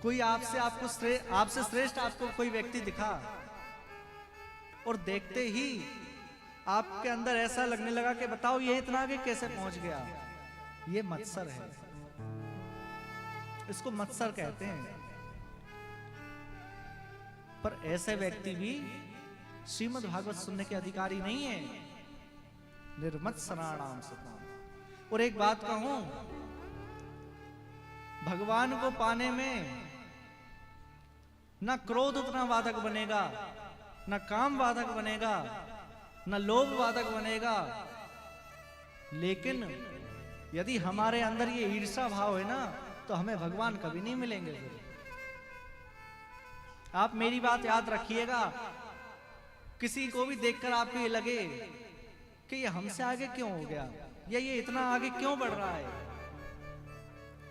कोई आपसे श्रेष्ठ आपको कोई व्यक्ति दिखा और देखते ही आपके अंदर ऐसा लगने लगा कि बताओ ये इतना आगे कैसे पहुंच गया, ये मत्सर है, इसको मत्सर कहते हैं। पर ऐसे व्यक्ति भी श्रीमद् भागवत सुनने के अधिकारी नहीं है। निर्मत्सराणाम सताम। और एक बात कहूं, भगवान को पाने में न क्रोध उतना बाधक बनेगा, न काम बाधक बनेगा, न लोभ बाधक बनेगा, लेकिन यदि हमारे अंदर ये ईर्ष्या भाव है ना, तो हमें भगवान कभी नहीं मिलेंगे। आप मेरी बात याद रखिएगा, किसी को भी देखकर आपको ये लगे कि ये हमसे आगे क्यों हो गया, या ये इतना आगे क्यों बढ़ रहा है,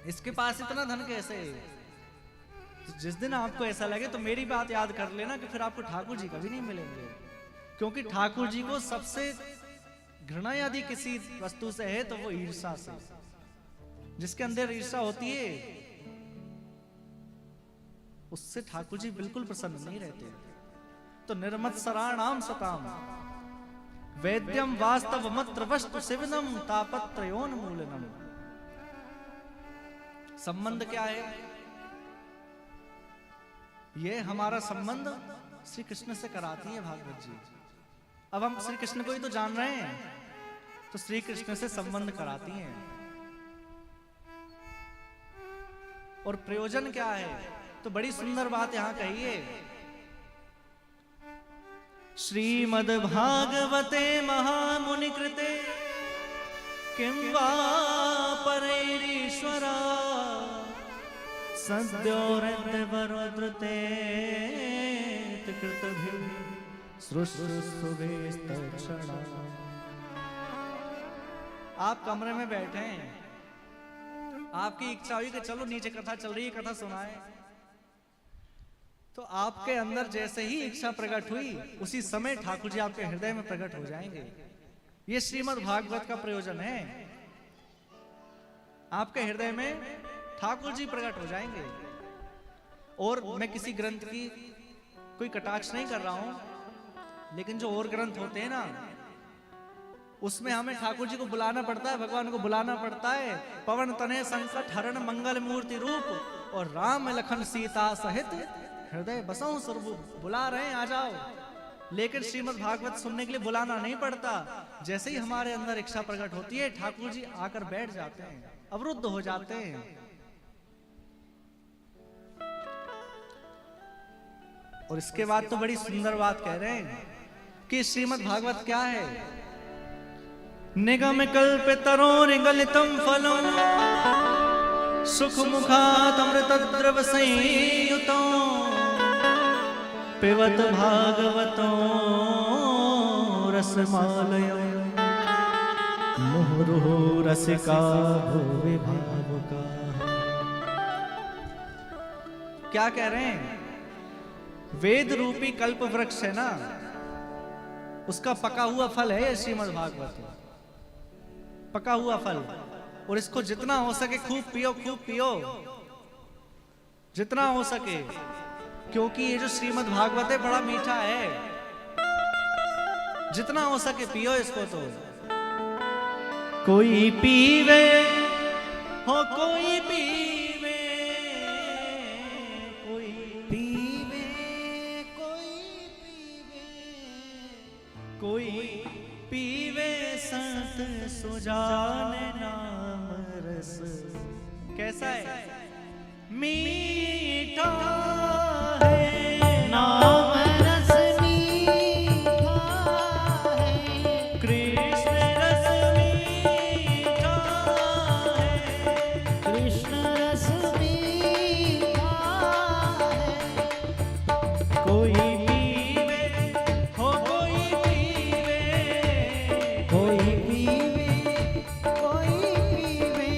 इसके पास इतना धन कैसे है, जिस दिन आपको ऐसा लगे तो मेरी बात याद कर लेना कि फिर आपको ठाकुर जी कभी नहीं मिलेंगे। क्योंकि ठाकुर जी को सबसे घृणा यदि किसी वस्तु से है तो वो ईर्ष्या से। जिसके अंदर ईर्ष्या होती है उससे ठाकुर जी बिल्कुल प्रसन्न नहीं रहते। तो निर्मत्सराणाम सताम वैद्यम वास्तव मत्र वस्तु सेवनम तापत्रयोन्मूलनम। संबंध क्या है? ये हमारा संबंध श्री कृष्ण से कराती है भागवत जी। अब हम श्री कृष्ण को ही तो जान रहे हैं, तो श्री कृष्ण से संबंध कराती हैं। और प्रयोजन क्या है? तो बड़ी सुंदर बात यहां कही है, श्रीमद् भागवते महामुनि कृते किं वा परैरीश्वरा सद्यो हृदयवरोधृते कृतभिः शुश्रूषुभिस्तक्षणा। आप कमरे में बैठे हैं, आपकी इच्छा हुई कि चलो नीचे कथा चल रही है, कथा सुनाए, तो आपके अंदर जैसे ही इच्छा प्रकट हुई उसी समय ठाकुर जी आपके हृदय में प्रकट हो जाएंगे। ये श्रीमद् भागवत का प्रयोजन है। आपके हृदय में ठाकुर जी प्रकट हो जाएंगे। और मैं किसी ग्रंथ की कोई कटाक्ष नहीं कर रहा हूं, लेकिन जो और ग्रंथ होते हैं ना, उसमें हमें ठाकुर जी को बुलाना पड़ता है, भगवान को बुलाना पड़ता है। पवन तनय संकट हरण मंगल मूर्ति रूप और राम लखन सीता सहित हृदय बसऊं स्वरूप। बुला रहे हैं, आ जाओ। लेकिन श्रीमद् भागवत सुनने के लिए बुलाना नहीं पड़ता। जैसे ही हमारे अंदर इच्छा प्रकट होती है, ठाकुर जी आकर बैठ जाते हैं, अवरुद्ध हो जाते हैं। और इसके बाद तो बड़ी सुंदर बात कह रहे हैं कि श्रीमद् भागवत क्या है? निगम कल्पितरो निगलितम फलम सुख मुखात अमृत द्रव संयुतो पिबत भागवतो रसमालयं मुहुर्मुहु रसिका भुवि भावुका। क्या कह रहे हैं? वेद रूपी कल्प वृक्ष है ना, उसका पका हुआ फल है श्रीमद् भागवत। पका हुआ फल, और इसको जितना हो सके खूब पियो, खूब पियो, जितना हो सके, क्योंकि ये जो श्रीमद् भागवत है बड़ा मीठा है। जितना हो सके पियो इसको। तो कोई पीवे हो, कोई पीवे, कोई पीवे, कोई पीवे, कोई पीवे संत सुजाने नाम रस। कैसा है? मीठा है नाम रस, मीठा है कृष्ण रस, मीठा है कृष्ण रस, मीठा है। कोई पीवे हो, कोई पीवे, कोई पीवे, कोई पीवे,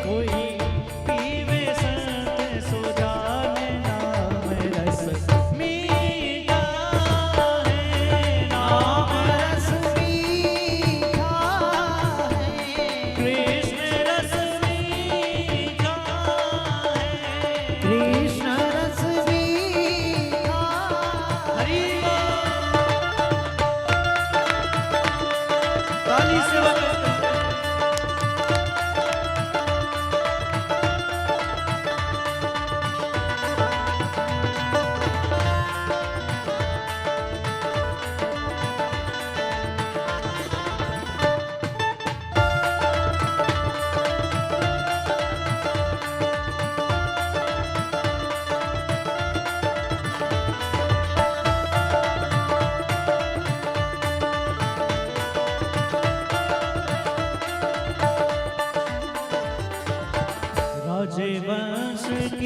कोई पीवे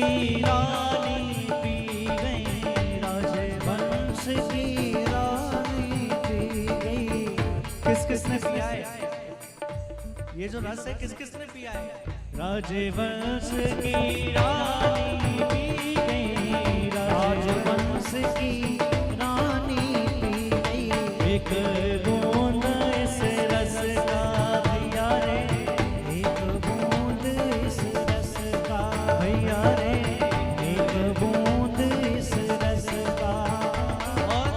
की रानी पी गई, राजवंश की रानी पी गई। किस किसने पिया है ये जो रस है, किस किसने पिया है? राजवंश की रानी पी गई, राजवंश की रानी पी गई। एक बूंद इस रस का भैया रे, एक बूंद इस रस का भैया रे, एक बूंद इस रस का। और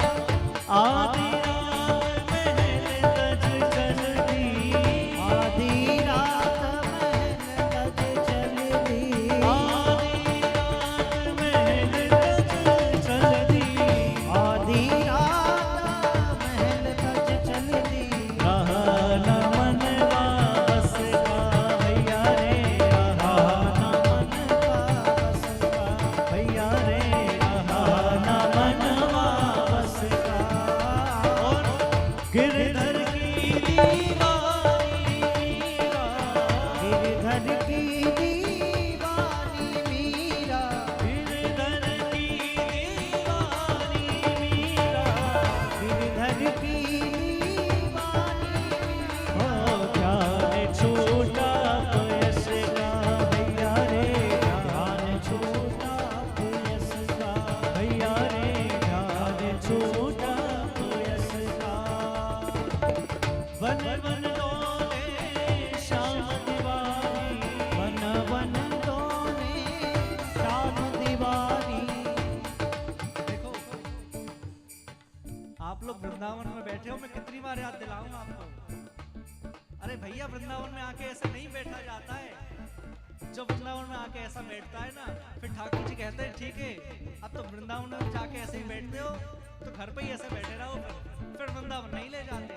आधी रात महल तज चल दी, आधी रात महल तज चल दी, आधी रात महल तज चल दी, आधी रात महल तज चल दी। रहा न मनवा बस का भैया रे, रहा न मनवा बस का भैया रे, रहा न मनवा बस का। और गिरधर की दीवानी मीरा, गिरधर की दीवानी मीरा, गिरधर की दीवानी मीरा, गिरधर की दीवानी मीरा। ओ ध्यान छूटा यश का भैया रे, ध्यान छूटा यश का भैया रे, ध्यान छूटा यश का। वन वन डोले श्याम दीवानी, वन वन डोले श्याम दीवानी। देखो आप लोग वृंदावन में बैठे हो, मैं कितनी बार याद दिलाऊंगा आपको। अरे भैया वृंदावन में आके ऐसे नहीं बैठा जाता है। जो वृंदावन में आके ऐसा बैठता है ना, फिर ठाकुर जी कहते हैं ठीक है अब तो वृंदावन में जाके ऐसे ही बैठते हो, तो घर पे ही ऐसे बैठे रहो, फिर वृंदावन नहीं ले जाते।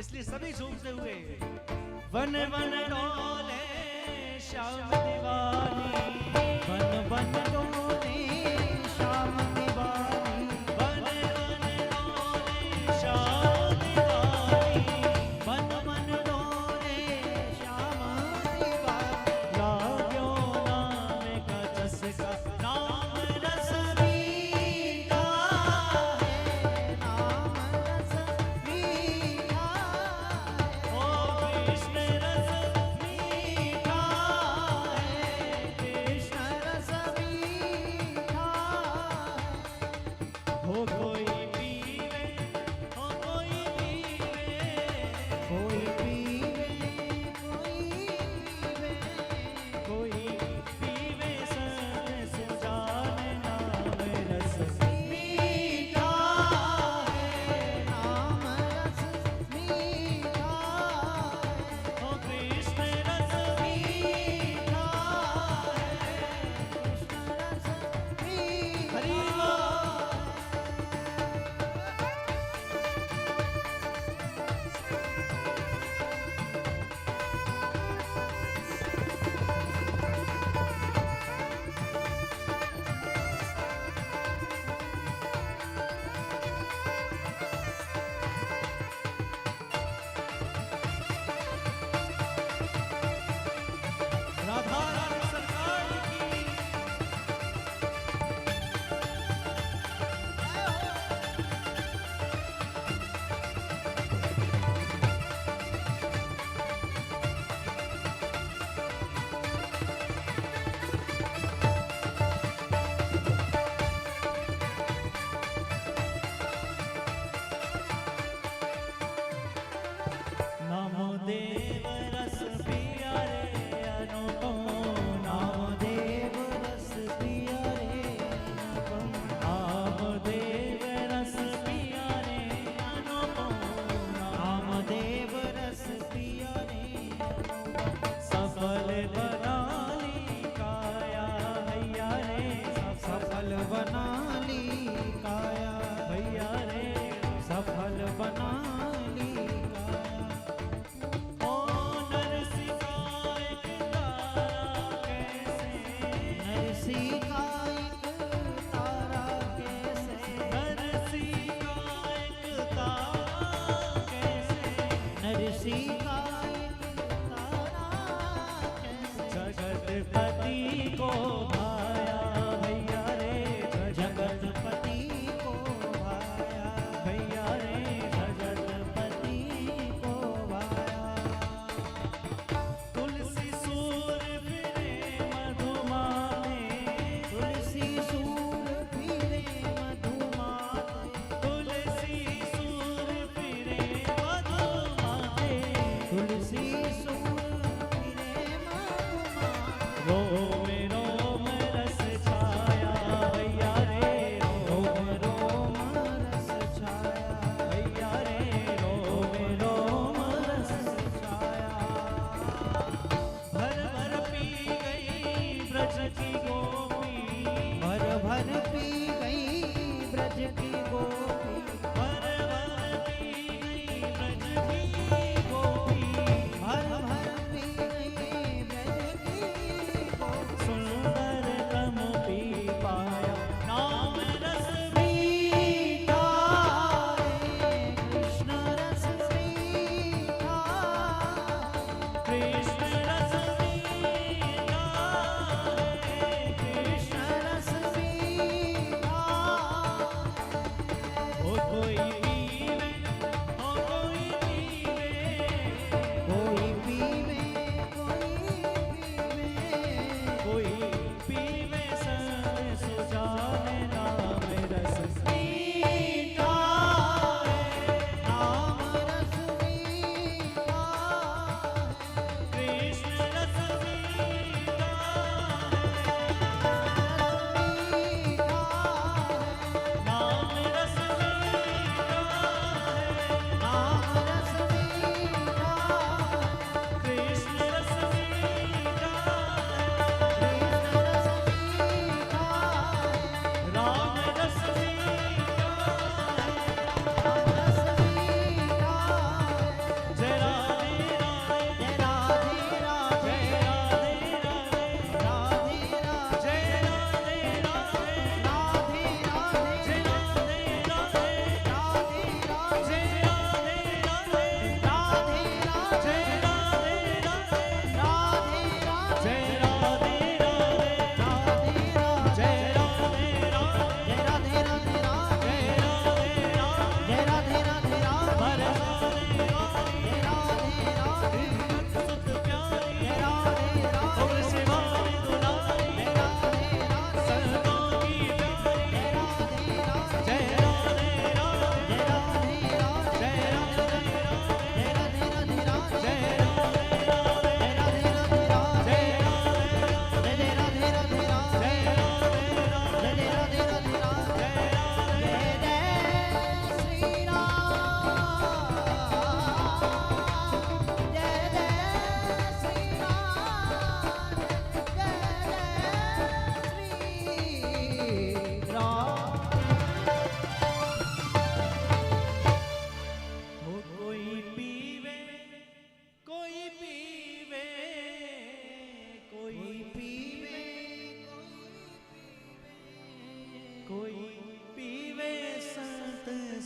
इसलिए सभी झूमते हुए वन वन डोले श्याम दीवानी, वन वन डोले श्याम दीवानी, वन वन डोले श्याम दीवानी, वन वन डोले श्याम दीवानी। लाग्यो नाम का चस्का, नाम रस मीठा है, नाम रस मीठा है। ओ कृष्ण रस मीठा है, कृष्ण रस मीठा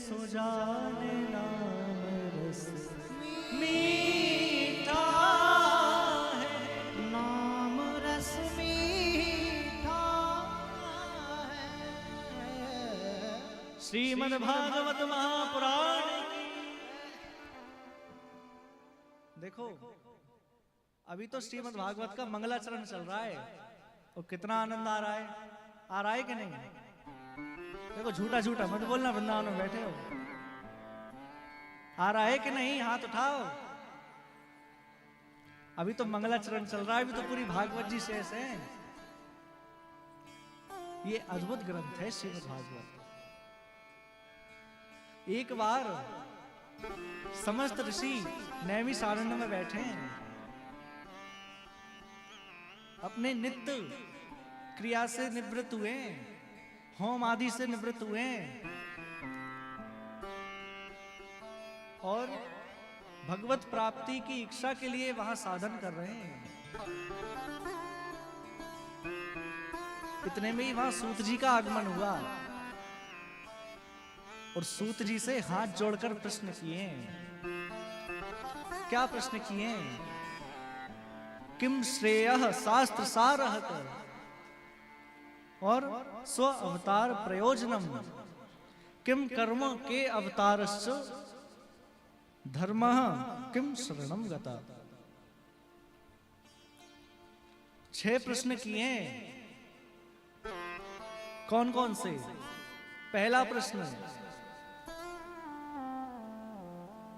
सो जाने नाम रस मीठा है, नाम रस मीठा है। श्रीमद् भागवत महापुराण। देखो अभी तो श्रीमद् भागवत का मंगलाचरण चल रहा है और कितना आनंद आ रहा है कि नहीं? देखो झूठा झूठा मत बोलना, वृंदावन में बैठे हो। आ रहा है कि नहीं? हाथ उठाओ। अभी तो मंगलाचरण चल रहा है, अभी तो पूरी भागवत जी शेष है। ये अद्भुत ग्रंथ है श्रीमद् भागवत। एक बार समस्त ऋषि नैमी सारण्य में बैठे हैं, अपने नित्य क्रिया से निवृत्त हुए, होम आदि से निवृत्त हुए और भगवत प्राप्ति की इच्छा के लिए वहां साधन कर रहे हैं। इतने में ही वहां सूत जी का आगमन हुआ और सूत जी से हाथ जोड़कर प्रश्न किए। क्या प्रश्न किए? किम श्रेयः शास्त्र सारहत और स्व अवतार प्रयोजनम, किम कर्म के अवतारश्च धर्मः किम शरणम गता। 6 प्रश्न किए। कौन कौन से? पहला प्रश्न,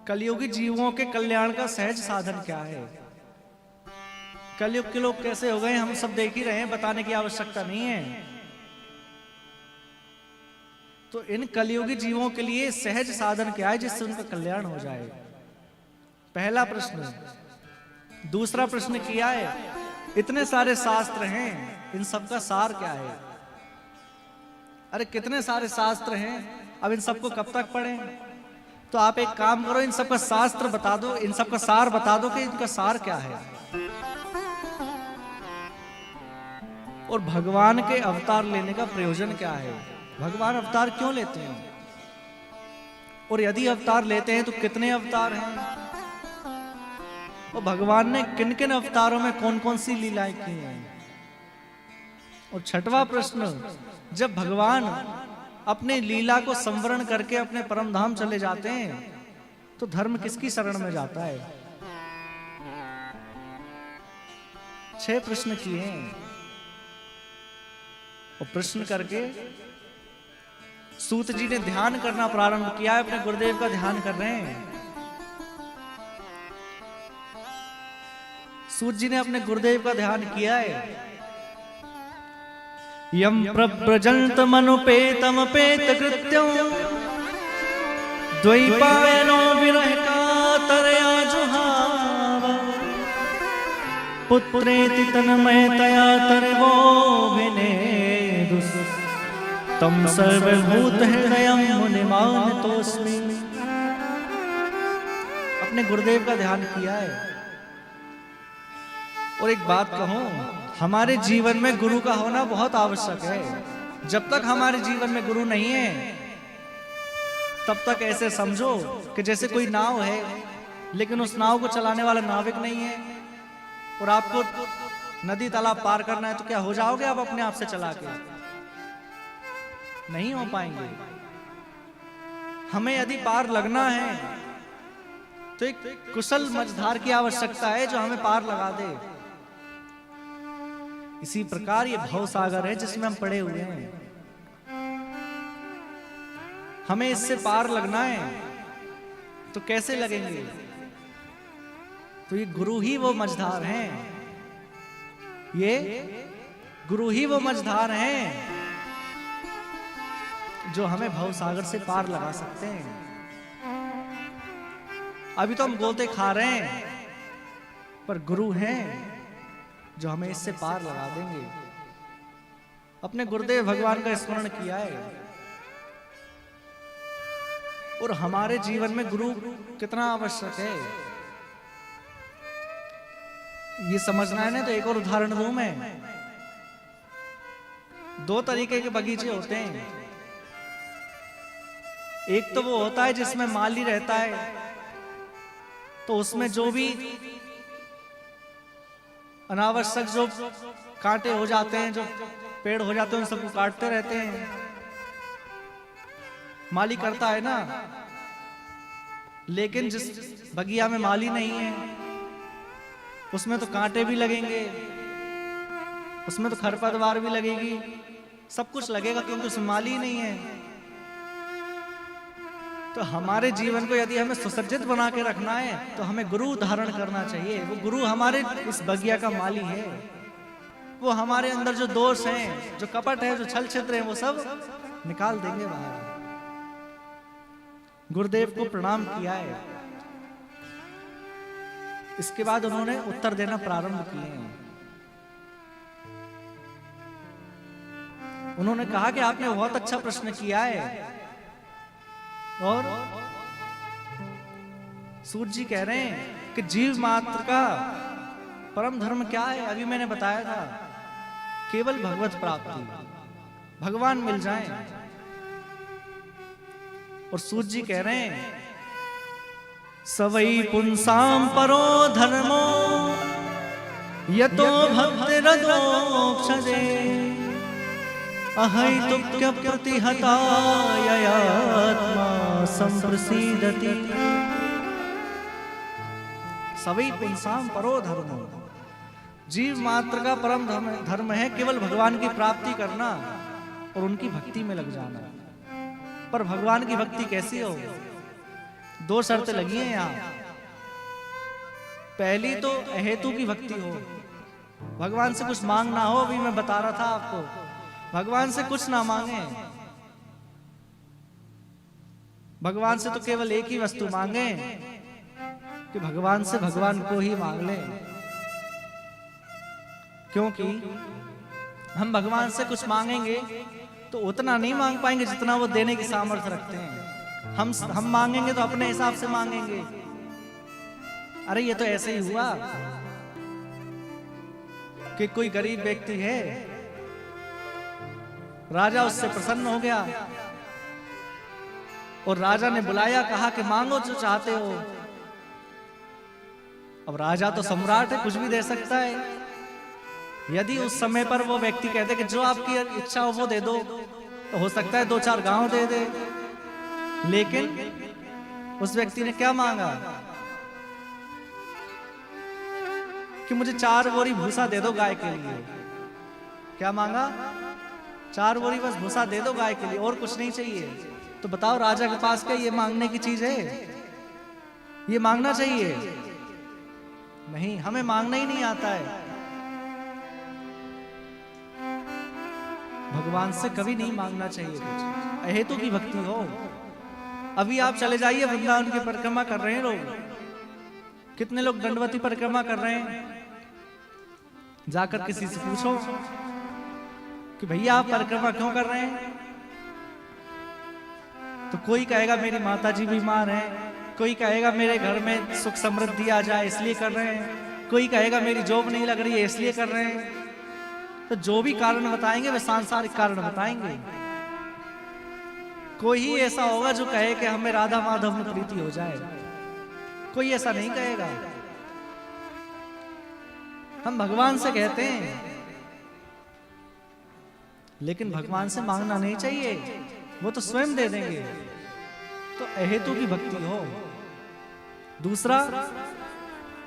कलयुगी जीवों के कल्याण का सहज साधन क्या है? कलयुग के लोग कैसे हो गए हम सब देख ही रहे हैं, बताने की आवश्यकता नहीं है। तो इन कलयुगी जीवों के लिए सहज साधन क्या है जिससे उनका कल्याण हो जाए? पहला प्रश्न। दूसरा प्रश्न किया है, इतने सारे शास्त्र हैं, इन सब का सार क्या है? अरे कितने सारे शास्त्र हैं, अब इन सबको कब तक पढ़ें? तो आप एक काम करो, इन सबका शास्त्र बता दो, इन सबका सार बता दो कि इनका सार क्या है। और भगवान के अवतार लेने का प्रयोजन क्या है? भगवान अवतार क्यों लेते हैं? और यदि अवतार लेते हैं तो कितने अवतार हैं? और भगवान ने किन किन अवतारों में कौन कौन सी लीलाएं की हैं? और छठवां प्रश्न, जब भगवान अपने लीला को संवरण करके अपने परम धाम चले जाते हैं तो धर्म किसकी शरण में जाता है? 6 प्रश्न किए हैं। और प्रश्न करके सूत जी ने ध्यान करना प्रारंभ किया है, अपने गुरुदेव का ध्यान कर रहे हैं। सूत जी ने अपने गुरुदेव का ध्यान किया है। यम प्रव्रजंत मनुपेतमपेत कृत्यं द्वैपायनो विरह कातरया जुहाव पुत्रेति तन्मयतया तर्वोऽभिनेदुस् तम सर्वभूत हृदयं मुनिमानतोऽस्मि। अपने गुरुदेव का ध्यान किया है। और एक बात कहूं, हमारे जीवन में गुरु का होना बहुत आवश्यक है। जब तक हमारे जीवन में गुरु नहीं है तब तक ऐसे समझो कि जैसे कोई नाव है लेकिन उस नाव को चलाने वाला नाविक नहीं है, और आपको नदी तालाब पार करना है तो क्या हो जाओगे आप अपने आप से चला के? नहीं हो पाएंगे। हमें यदि पार लगना है तो एक कुशल मझधार की आवश्यकता है जो हमें पार लगा दे। इसी प्रकार ये भव सागर है जिसमें हम पड़े हुए हैं। हमें इससे पार लगना है तो कैसे लगेंगे? तो ये गुरु ही वो मझधार हैं, ये गुरु ही वो मझधार हैं जो हमें भव सागर से पार लगा सकते हैं। अभी तो हम गोते खा रहे हैं, पर गुरु हैं जो हमें इससे पार लगा देंगे। अपने गुरुदेव भगवान का स्मरण किया है। और हमारे जीवन में गुरु कितना आवश्यक है ये समझना है ना। तो एक और उदाहरण दूं मैं। 2 तरीके के बगीचे होते हैं। एक तो वो होता है जिसमें माली रहता है, तो उसमें जो भी अनावश्यक जो कांटे हो जाते हैं, जो पेड़ हो जाते हैं, उन सबको काटते रहते हैं, माली करता है ना। लेकिन जिस बगिया में माली नहीं है, उसमें तो कांटे भी लगेंगे, उसमें तो खरपतवार भी लगेगी, सब कुछ लगेगा, क्योंकि उसमें माली नहीं है। तो हमारे जीवन को यदि हमें सुसज्जित बना के रखना है तो हमें गुरु धारण करना चाहिए। वो गुरु हमारे इस बगिया का माली है। वो हमारे अंदर जो दोष हैं, जो कपट है, जो छल छिद्र है, वो सब निकाल देंगे बाहर। गुरुदेव को प्रणाम किया है। इसके बाद उन्होंने उत्तर देना प्रारंभ किए हैं। उन्होंने कहा कि आपने बहुत अच्छा प्रश्न किया है। और सूर्य जी कह रहे हैं कि जीव मात्र का परम धर्म क्या है? अभी मैंने बताया था, केवल भगवत प्राप्ति, भगवान मिल जाएं। और सूर्य जी कह रहे हैं, सवई पुंसाम परो धर्मो यतो भक्तिरदोक्षजे अहैतुक्य प्रतिहतायात्मा संप्रसीदति। सवई पुंसाम परो धर्मो, जीव मात्र का परम धर्म है केवल भगवान की प्राप्ति करना और उनकी भक्ति में लग जाना। पर भगवान की भक्ति कैसी हो? दो शर्तें लगी हैं यहाँ। पहली तो अहेतु की भक्ति हो, भगवान से कुछ मांगना हो। अभी मैं बता रहा था आपको, भगवान से कुछ ना मांगे, भगवान से तो केवल एक ही वस्तु मांगे कि भगवान से भगवान को ही मांग ले। क्योंकि हम भगवान से कुछ मांगेंगे तो उतना नहीं मांग पाएंगे जितना वो देने की सामर्थ्य रखते हैं। हम मांगेंगे तो अपने हिसाब से मांगेंगे। अरे ये तो ऐसे ही हुआ कि कोई गरीब व्यक्ति है, राजा उससे प्रसन्न हो गया और राजा ने बुलाया, कहा कि मांगो जो चाहते हो। अब राजा तो सम्राट है, कुछ भी दे सकता है। यदि उस समय पर वो व्यक्ति कहते कि जो आपकी इच्छा हो वो दे दो, तो हो सकता है 2-4 गांव दे दे। लेकिन उस व्यक्ति ने क्या मांगा कि मुझे 4 बोरी भूसा दे दो गाय के लिए। क्या मांगा? 4 बोरी बस भूसा दे दो गाय के लिए, और कुछ नहीं चाहिए। तो बताओ राजा के पास क्या ये मांगने की चीज है? ये मांगना चाहिए? नहीं, हमें मांगना ही नहीं आता है। भगवान से कभी नहीं मांगना चाहिए कुछ, अहेतु की भक्ति हो। अभी आप चले जाइए, वृंदावन की परिक्रमा कर रहे हैं लोग, कितने लोग दंडवती परिक्रमा कर रहे हैं। जाकर किसी से पूछो कि भैया आप परिक्रमा क्यों कर रहे हैं, तो कोई कहेगा मेरी माता जी बीमार है, कोई कहेगा मेरे घर में सुख समृद्धि आ जाए इसलिए कर रहे हैं, कोई कहेगा मेरी जॉब नहीं लग रही है इसलिए कर रहे हैं। तो जो भी कारण बताएंगे वे सांसारिक कारण बताएंगे। कोई ही ऐसा होगा जो कहे कि हमें राधा माधव में प्रीति हो जाए, कोई ऐसा नहीं कहेगा। हम भगवान से कहते हैं, लेकिन भगवान से मांगना नहीं चाहिए, वो तो स्वयं दे देंगे। तो अहेतु की भक्ति हो। दूसरा,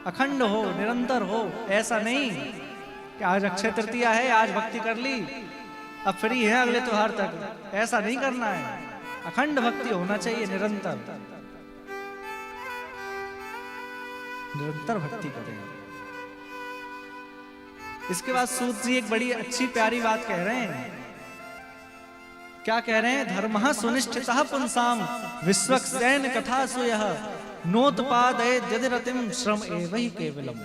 अखंड हो, निरंतर हो। ऐसा नहीं कि आज अक्षय तृतीया है, आज भक्ति कर ली, अब फ्री है अगले त्योहार तक। ऐसा नहीं करना है। अखंड भक्ति होना चाहिए, निरंतर निरंतर भक्ति करें। इसके बाद सूत जी एक बड़ी अच्छी प्यारी बात कह रहे हैं। क्या कह रहे हैं? धर्मः सुनिष्ठितः पुंसाम विश्वक्सेन कथा सुयः नोत्पादये यदिरतिम श्रम एव हि केवलम।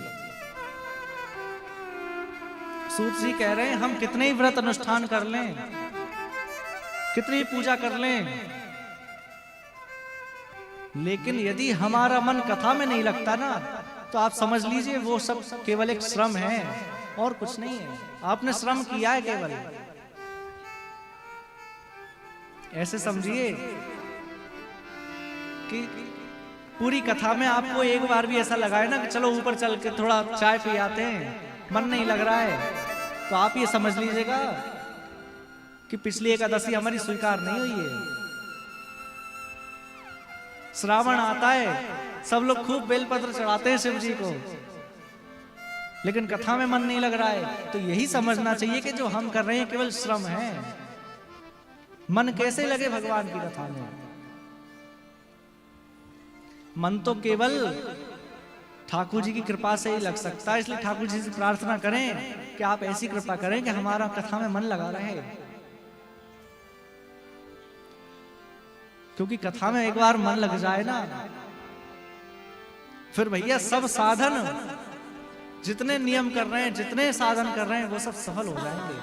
सूत जी कह रहे हैं हम कितने ही व्रत अनुष्ठान कर लें, कितनी ही पूजा कर लें, लेकिन यदि हमारा मन कथा में नहीं लगता ना, तो आप समझ लीजिए वो सब केवल एक श्रम है और कुछ नहीं है। आपने श्रम किया है केवल, ऐसे समझिए कि पूरी कथा में आपको एक बार भी ऐसा लगा है ना कि चलो ऊपर चल के थोड़ा चाय पी आते हैं, मन नहीं लग रहा है, तो आप ये समझ लीजिएगा कि पिछली एकादशी हमारी स्वीकार नहीं हुई है। श्रावण आता है, सब लोग खूब बेलपत्र चढ़ाते हैं शिव जी को, लेकिन कथा में मन नहीं लग रहा है, तो यही समझना चाहिए कि जो हम कर रहे हैं केवल श्रम है। मन कैसे लगे भगवान की कथा में? मन तो केवल ठाकुर जी की कृपा से ही लग सकता है। इसलिए ठाकुर जी से प्रार्थना करें कि आप ऐसी कृपा करें कि हमारा कथा में मन लगा रहे, क्योंकि कथा में एक बार मन लग जाए ना, फिर भैया सब साधन, जितने नियम कर रहे हैं, जितने साधन कर रहे हैं, वो सब सफल हो जाएंगे।